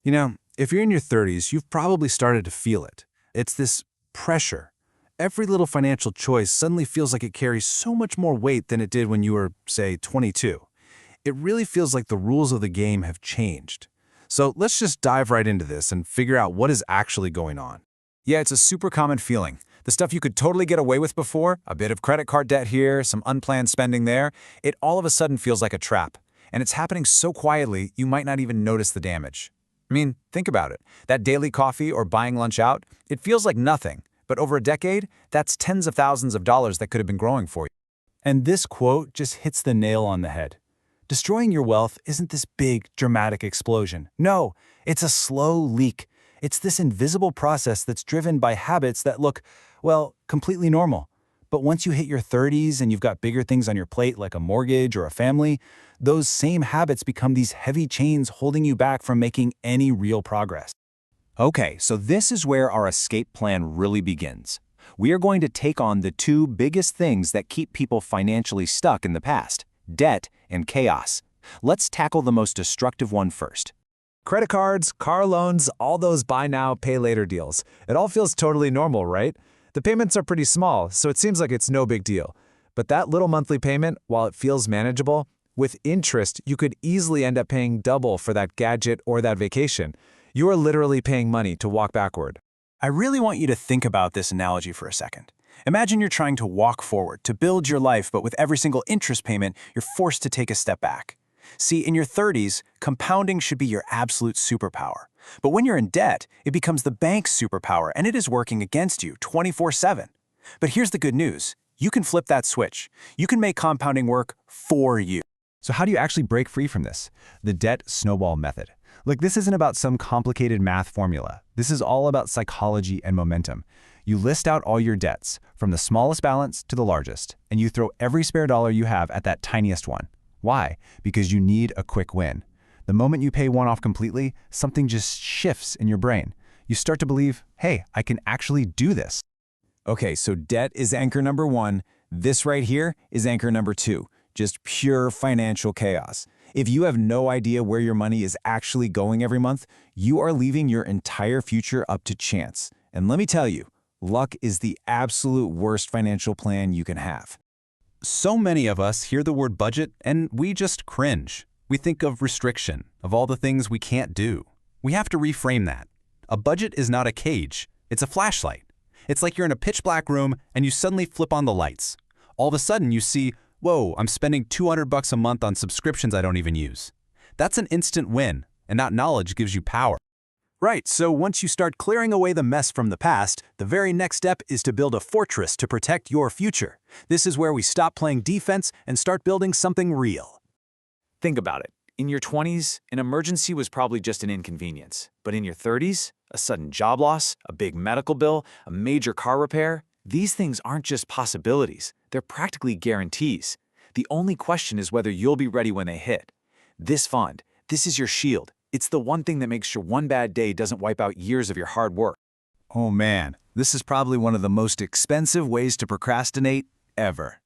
If you're in your 30s, you've probably started to feel it. It's this pressure. Every little financial choice suddenly feels like it carries so much more weight than it did when you were, say, 22. It really feels like the rules of the game have changed. So let's just dive right into this and figure out what is actually going on. Yeah, it's a super common feeling. The stuff you could totally get away with before, a bit of credit card debt here, some unplanned spending there, it all of a sudden feels like a trap. And it's happening so quietly, you might not even notice the damage. I mean, think about it. That daily coffee or buying lunch out, it feels like nothing. But over a decade, that's tens of thousands of dollars that could have been growing for you. And this quote just hits the nail on the head. Destroying your wealth isn't this big, dramatic explosion. No, it's a slow leak. It's this invisible process that's driven by habits that look, well, completely normal. But once you hit your 30s and you've got bigger things on your plate like a mortgage or a family, those same habits become these heavy chains holding you back from making any real progress. Okay, so this is where our escape plan really begins. We are going to take on the two biggest things that keep people financially stuck in the past: debt and chaos. Let's tackle the most destructive one first. Credit cards, car loans, all those buy now, pay later deals. It all feels totally normal, right? The payments are pretty small, so it seems like it's no big deal. But that little monthly payment, while it feels manageable, with interest, you could easily end up paying double for that gadget or that vacation. You are literally paying money to walk backward. I really want you to think about this analogy for a second. Imagine you're trying to walk forward, to build your life, but with every single interest payment, you're forced to take a step back. See, in your 30s, compounding should be your absolute superpower. But when you're in debt, it becomes the bank's superpower, and it is working against you 24/7. But here's the good news. You can flip that switch. You can make compounding work for you. So how do you actually break free from this? The debt snowball method. Look, this isn't about some complicated math formula. This is all about psychology and momentum. You list out all your debts, from the smallest balance to the largest, and you throw every spare dollar you have at that tiniest one. Why? Because you need a quick win. The moment you pay one off completely, something just shifts in your brain. You start to believe, hey, I can actually do this. Okay, so debt is anchor number one. This right here is anchor number two, just pure financial chaos. If you have no idea where your money is actually going every month, you are leaving your entire future up to chance. And let me tell you, luck is the absolute worst financial plan you can have. So many of us hear the word budget and we just cringe. We think of restriction, of all the things we can't do. We have to reframe that. A budget is not a cage, it's a flashlight. It's like you're in a pitch black room and you suddenly flip on the lights. All of a sudden you see, whoa, I'm spending $200 a month on subscriptions I don't even use. That's an instant win, and that knowledge gives you power. Right, so once you start clearing away the mess from the past, the very next step is to build a fortress to protect your future. This is where we stop playing defense and start building something real. Think about it. In your 20s, an emergency was probably just an inconvenience. But in your 30s, a sudden job loss, a big medical bill, a major car repair, these things aren't just possibilities. They're practically guarantees. The only question is whether you'll be ready when they hit. This fund, this is your shield. It's the one thing that makes sure one bad day doesn't wipe out years of your hard work. Oh man, this is probably one of the most expensive ways to procrastinate ever.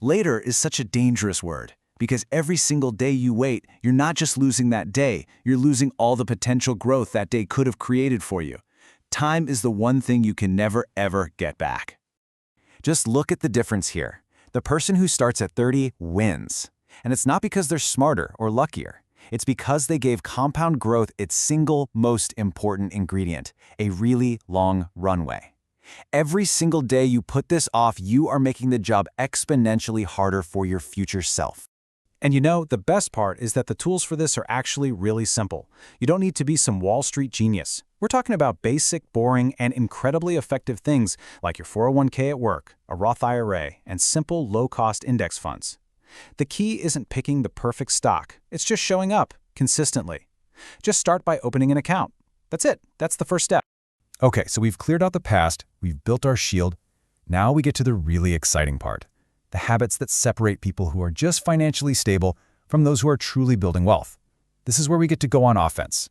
Later is such a dangerous word, because every single day you wait, you're not just losing that day, you're losing all the potential growth that day could have created for you. Time is the one thing you can never, ever get back. Just look at the difference here. The person who starts at 30 wins. And it's not because they're smarter or luckier. It's because they gave compound growth its single most important ingredient, a really long runway. Every single day you put this off, you are making the job exponentially harder for your future self. And the best part is that the tools for this are actually really simple. You don't need to be some Wall Street genius. We're talking about basic, boring, and incredibly effective things like your 401k at work, a Roth IRA, and simple, low-cost index funds. The key isn't picking the perfect stock. It's just showing up consistently. Just start by opening an account. That's it. That's the first step. Okay, so we've cleared out the past, we've built our shield. Now we get to the really exciting part. The habits that separate people who are just financially stable from those who are truly building wealth. This is where we get to go on offense.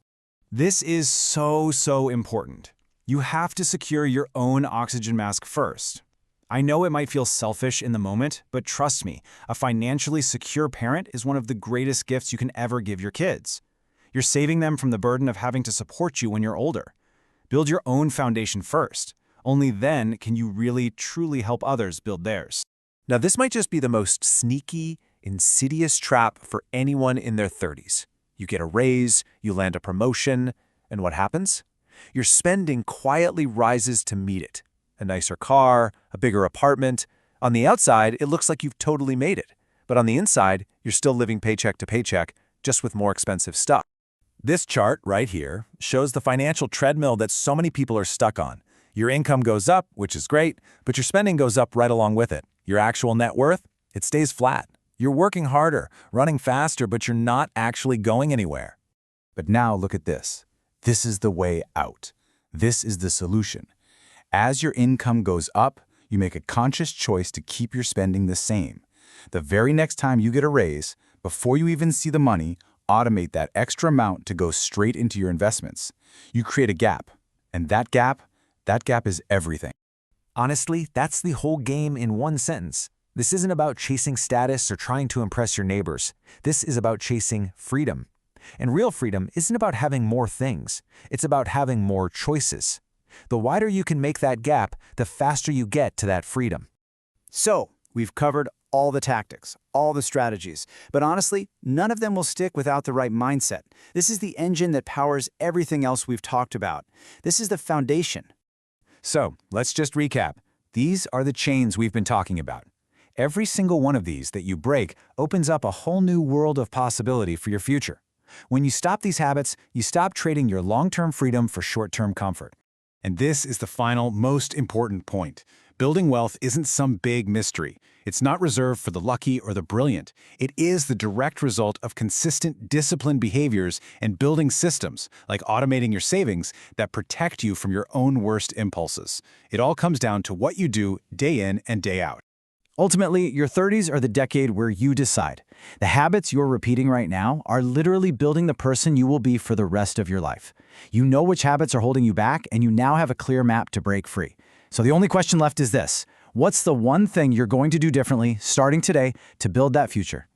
This is so important. You have to secure your own oxygen mask first. I know it might feel selfish in the moment, but trust me, a financially secure parent is one of the greatest gifts you can ever give your kids. You're saving them from the burden of having to support you when you're older. Build your own foundation first. Only then can you really, truly help others build theirs. Now, this might just be the most sneaky, insidious trap for anyone in their 30s. You get a raise, you land a promotion, and what happens? Your spending quietly rises to meet it. A nicer car, a bigger apartment. On the outside, it looks like you've totally made it. But on the inside, you're still living paycheck to paycheck, just with more expensive stuff. This chart right here shows the financial treadmill that so many people are stuck on. Your income goes up, which is great, but your spending goes up right along with it. Your actual net worth, it stays flat. You're working harder, running faster, but you're not actually going anywhere. But now look at this. This is the way out. This is the solution. As your income goes up, you make a conscious choice to keep your spending the same. The very next time you get a raise, before you even see the money, automate that extra amount to go straight into your investments. You create a gap, and that gap is everything. Honestly, that's the whole game in one sentence. This isn't about chasing status or trying to impress your neighbors. This is about chasing freedom. And real freedom isn't about having more things. It's about having more choices. The wider you can make that gap, the faster you get to that freedom. So, we've covered all the tactics, all the strategies, but honestly, none of them will stick without the right mindset. This is the engine that powers everything else we've talked about. This is the foundation. So, let's just recap. These are the chains we've been talking about. Every single one of these that you break opens up a whole new world of possibility for your future. When you stop these habits, you stop trading your long-term freedom for short-term comfort. And this is the final, most important point. Building wealth isn't some big mystery. It's not reserved for the lucky or the brilliant. It is the direct result of consistent, disciplined behaviors and building systems, like automating your savings, that protect you from your own worst impulses. It all comes down to what you do day in and day out. Ultimately, your 30s are the decade where you decide. The habits you're repeating right now are literally building the person you will be for the rest of your life. You know which habits are holding you back, and you now have a clear map to break free. So the only question left is this: what's the one thing you're going to do differently starting today to build that future?